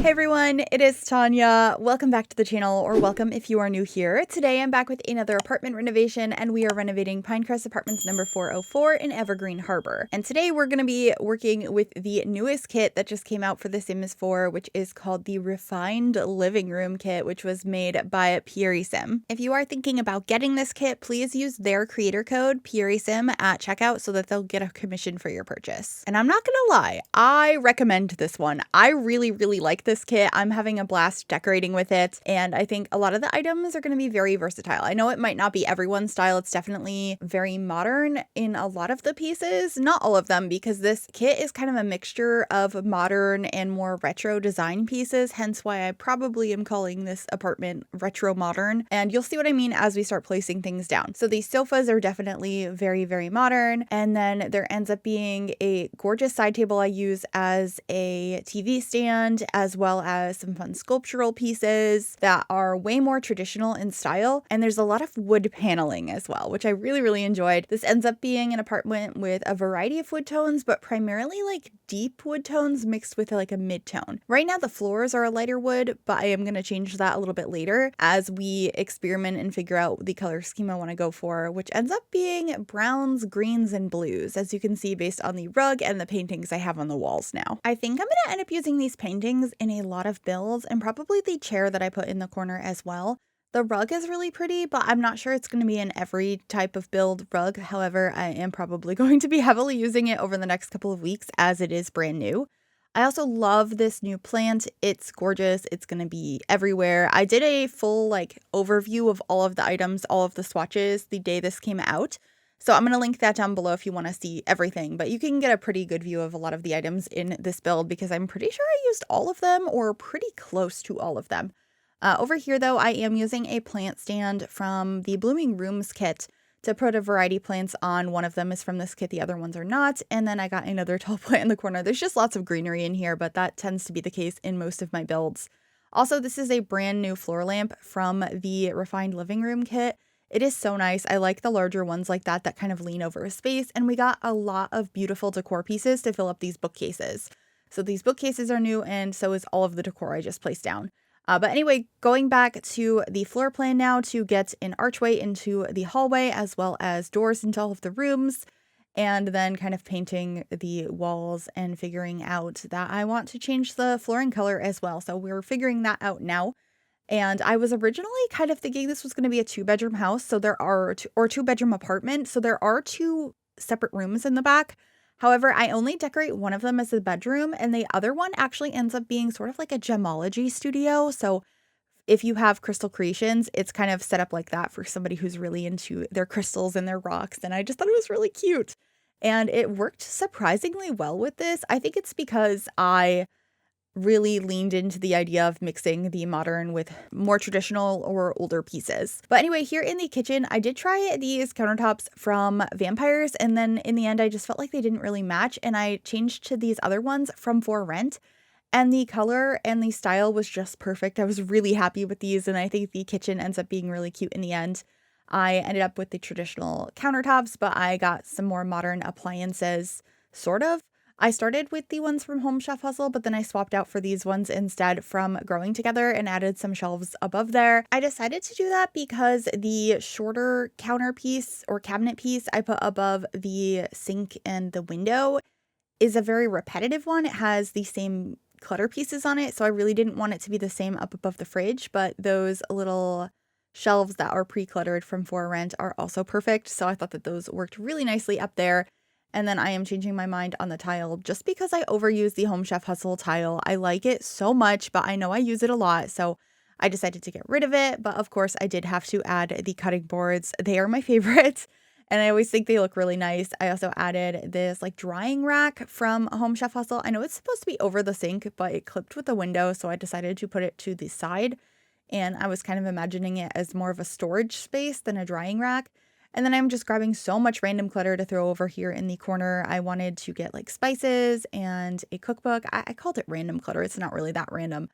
Hey everyone, it is Tanya. Welcome back to the channel, or welcome if you are new here. Today I'm back with another apartment renovation, and we are renovating Pinecrest Apartments number 404 in Evergreen Harbor. And today we're going to be working with the newest kit that just came out for The Sims 4, which is called the Refined Livingroom Kit, which was made by Pierisim. If you are thinking about getting this kit, please use their creator code Pierisim at checkout so that they'll get a commission for your purchase. And I'm not going to lie, I recommend this one. I really like this kit. I'm having a blast decorating with it, and I think a lot of the items are going to be very versatile. I know it might not be everyone's style. It's definitely very modern in a lot of the pieces, not all of them, because this kit is kind of a mixture of modern and more retro design pieces, hence why I probably am calling this apartment retro modern, and you'll see what I mean as we start placing things down. So these sofas are definitely very modern, and then there ends up being a gorgeous side table I use as a TV stand, as well as some fun sculptural pieces that are way more traditional in style. And there's a lot of wood paneling as well, which I really enjoyed. This ends up being an apartment with a variety of wood tones, but primarily like deep wood tones mixed with like a mid-tone. Right now the floors are a lighter wood, but I am going to change that a little bit later as we experiment and figure out the color scheme I want to go for, which ends up being browns, greens, and blues, as you can see based on the rug and the paintings I have on the walls now. I think I'm going to end up using these paintings in a lot of builds, and probably the chair that I put in the corner as well. The rug is really pretty, but I'm not sure it's going to be in every type of build rug. However, I am probably going to be heavily using it over the next couple of weeks as it is brand new. I also love this new plant. It's gorgeous. It's going to be everywhere. I did a full overview of all of the items, all of the swatches the day this came out. So I'm going to link that down below if you want to see everything, but you can get a pretty good view of a lot of the items in this build because I'm pretty sure I used all of them or pretty close to all of them. Over here though, I am using a plant stand from the Blooming Rooms kit to put a variety of plants on. One of them is from this kit, the other ones are not. And then I got another tall plant in the corner. There's just lots of greenery in here, but that tends to be the case in most of my builds. Also, this is a brand new floor lamp from the Refined Livingroom Kit. It is so nice. I like the larger ones like that kind of lean over a space, and we got a lot of beautiful decor pieces to fill up these bookcases. So these bookcases are new, and so is all of the decor I just placed down. But anyway, going back to the floor plan now to get an archway into the hallway as well as doors into all of the rooms, and then kind of painting the walls and figuring out that I want to change the flooring color as well. So we're figuring that out now. And I was originally kind of thinking this was going to be a 2-bedroom house. So there are or 2-bedroom apartment. So there are 2 separate rooms in the back. However, I only decorate one of them as a bedroom, and the other one actually ends up being sort of like a gemology studio. So if you have crystal creations, it's kind of set up like that for somebody who's really into their crystals and their rocks. And I just thought it was really cute. And it worked surprisingly well with this. I think it's because I really leaned into the idea of mixing the modern with more traditional or older pieces. But anyway, here in the kitchen, I did try these countertops from Vampires, and then in the end, I just felt like they didn't really match, and I changed to these other ones from For Rent, and the color and the style was just perfect. I was really happy with these, and I think the kitchen ends up being really cute in the end. I ended up with the traditional countertops, but I got some more modern appliances, sort of. I started with the ones from Home Chef Hustle, but then I swapped out for these ones instead from Growing Together and added some shelves above there. I decided to do that because the shorter counter piece or cabinet piece I put above the sink and the window is a very repetitive one. It has the same clutter pieces on it, so I really didn't want it to be the same up above the fridge, but those little shelves that are pre-cluttered from For Rent are also perfect, so I thought that those worked really nicely up there. And then I am changing my mind on the tile just because I overuse the Home Chef Hustle tile. I like it so much, but I know I use it a lot, so I decided to get rid of it. But of course, I did have to add the cutting boards. They are my favorite, and I always think they look really nice. I also added this drying rack from Home Chef Hustle. I know it's supposed to be over the sink, but it clipped with the window, so I decided to put it to the side. And I was kind of imagining it as more of a storage space than a drying rack. And then I'm just grabbing so much random clutter to throw over here in the corner. I wanted to get spices and a cookbook. I called it random clutter. It's not really that random.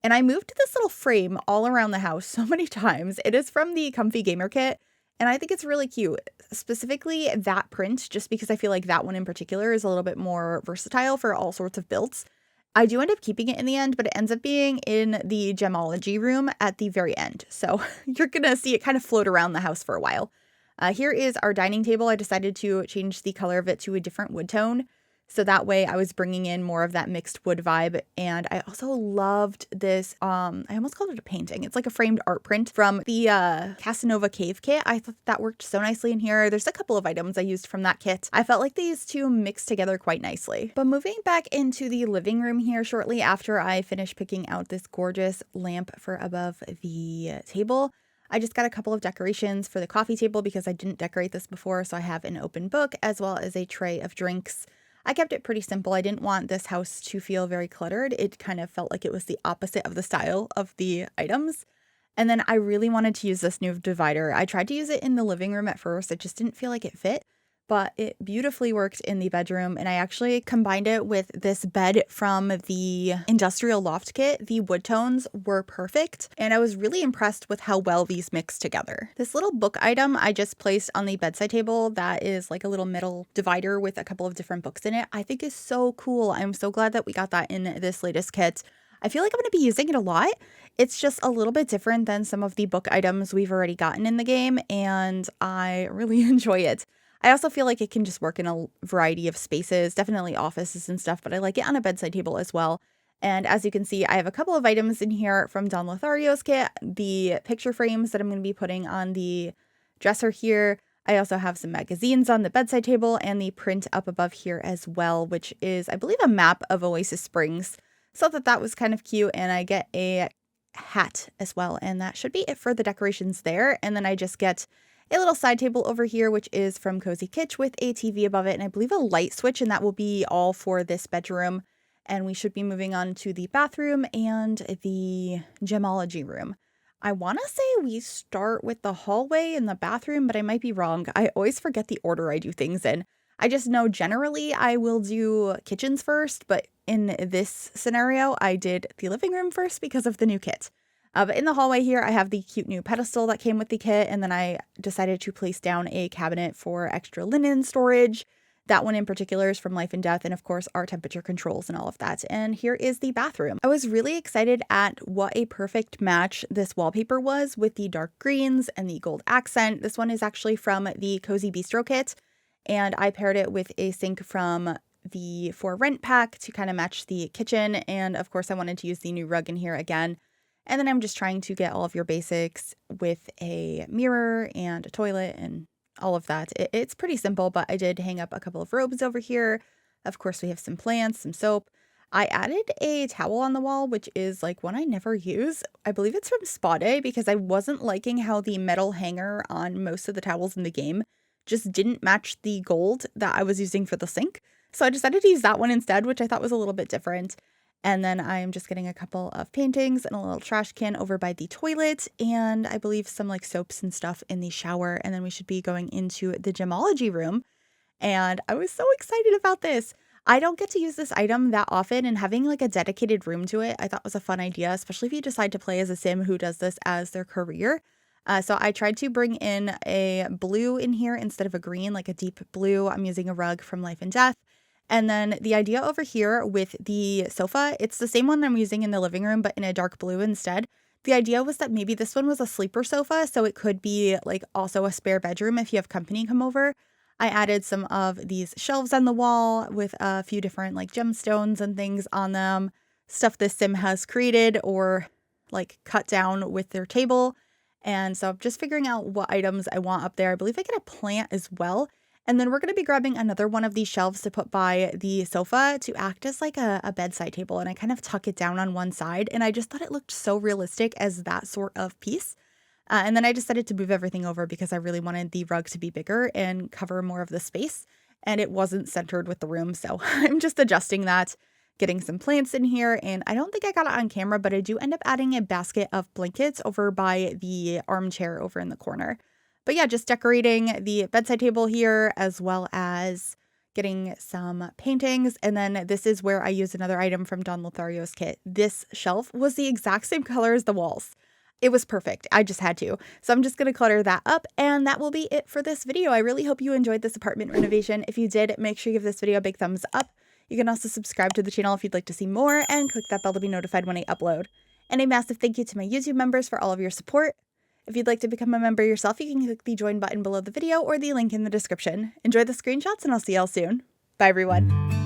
And I moved this little frame all around the house so many times. It is from the Comfy Gamer Kit, and I think it's really cute. Specifically that print, just because I feel like that one in particular is a little bit more versatile for all sorts of builds. I do end up keeping it in the end, but it ends up being in the Gemology room at the very end. So you're going to see it kind of float around the house for a while. Here is our dining table. I decided to change the color of it to a different wood tone. So that way I was bringing in more of that mixed wood vibe. And I also loved this, I almost called it a painting. It's like a framed art print from the Casanova Cave kit. I thought that worked so nicely in here. There's a couple of items I used from that kit. I felt like these two mixed together quite nicely. But moving back into the living room here shortly after I finished picking out this gorgeous lamp for above the table, I just got a couple of decorations for the coffee table because I didn't decorate this before. So I have an open book as well as a tray of drinks. I kept it pretty simple. I didn't want this house to feel very cluttered. It kind of felt like it was the opposite of the style of the items. And then I really wanted to use this new divider. I tried to use it in the living room at first. It just didn't feel like it fit, but it beautifully worked in the bedroom. And I actually combined it with this bed from the industrial loft kit. The wood tones were perfect, and I was really impressed with how well these mixed together. This little book item I just placed on the bedside table that is like a little metal divider with a couple of different books in it, I think is so cool. I'm so glad that we got that in this latest kit. I feel like I'm going to be using it a lot. It's just a little bit different than some of the book items we've already gotten in the game, and I really enjoy it. I also feel like it can just work in a variety of spaces, definitely offices and stuff, but I like it on a bedside table as well. And as you can see, I have a couple of items in here from Don Lothario's kit, the picture frames that I'm going to be putting on the dresser here. I also have some magazines on the bedside table and the print up above here as well, which is, I believe, a map of Oasis Springs. So that was kind of cute, and I get a hat as well, and that should be it for the decorations there. And then I just get a little side table over here, which is from Cozy Kitsch with a TV above it, and I believe a light switch, and that will be all for this bedroom. And we should be moving on to the bathroom and the gemology room. I want to say we start with the hallway and the bathroom, but I might be wrong. I always forget the order I do things in. I just know generally I will do kitchens first, but in this scenario, I did the living room first because of the new kit. But in the hallway here, I have the cute new pedestal that came with the kit, and then I decided to place down a cabinet for extra linen storage. That one in particular is from Life and Death, and of course our temperature controls and all of that. And here is the bathroom. I was really excited at what a perfect match this wallpaper was with the dark greens and the gold accent. This one is actually from the Cozy Bistro kit, and I paired it with a sink from the For Rent pack to kind of match the kitchen. And of course I wanted to use the new rug in here again. And then I'm just trying to get all of your basics with a mirror and a toilet and all of that. It's pretty simple, but I did hang up a couple of robes over here. Of course, we have some plants, some soap. I added a towel on the wall, which is like one I never use. I believe it's from Spa Day because I wasn't liking how the metal hanger on most of the towels in the game just didn't match the gold that I was using for the sink. So I decided to use that one instead, which I thought was a little bit different. And then I'm just getting a couple of paintings and a little trash can over by the toilet, and I believe some like soaps and stuff in the shower. And then we should be going into the gemology room. And I was so excited about this. I don't get to use this item that often, and having like a dedicated room to it, I thought was a fun idea, especially if you decide to play as a sim who does this as their career. So I tried to bring in a blue in here instead of a green, like a deep blue. I'm using a rug from Life and Death. And then the idea over here with the sofa, it's the same one I'm using in the living room, but in a dark blue instead. The idea was that maybe this one was a sleeper sofa, so it could be like also a spare bedroom if you have company come over. I added some of these shelves on the wall with a few different like gemstones and things on them, stuff this sim has created or like cut down with their table. And so I'm just figuring out what items I want up there. I believe I get a plant as well. And then we're going to be grabbing another one of these shelves to put by the sofa to act as like a bedside table. And I kind of tuck it down on one side. And I just thought it looked so realistic as that sort of piece. And then I decided to move everything over because I really wanted the rug to be bigger and cover more of the space. And it wasn't centered with the room. So I'm just adjusting that, getting some plants in here. And I don't think I got it on camera, but I do end up adding a basket of blankets over by the armchair over in the corner. But yeah, just decorating the bedside table here as well as getting some paintings. And then this is where I use another item from Don Lothario's kit. This shelf was the exact same color as the walls. It was perfect. I just had to. So I'm just going to clutter that up, and that will be it for this video. I really hope you enjoyed this apartment renovation. If you did, make sure you give this video a big thumbs up. You can also subscribe to the channel if you'd like to see more, and click that bell to be notified when I upload. And a massive thank you to my YouTube members for all of your support. If you'd like to become a member yourself, you can click the join button below the video or the link in the description. Enjoy the screenshots, and I'll see y'all soon. Bye, everyone.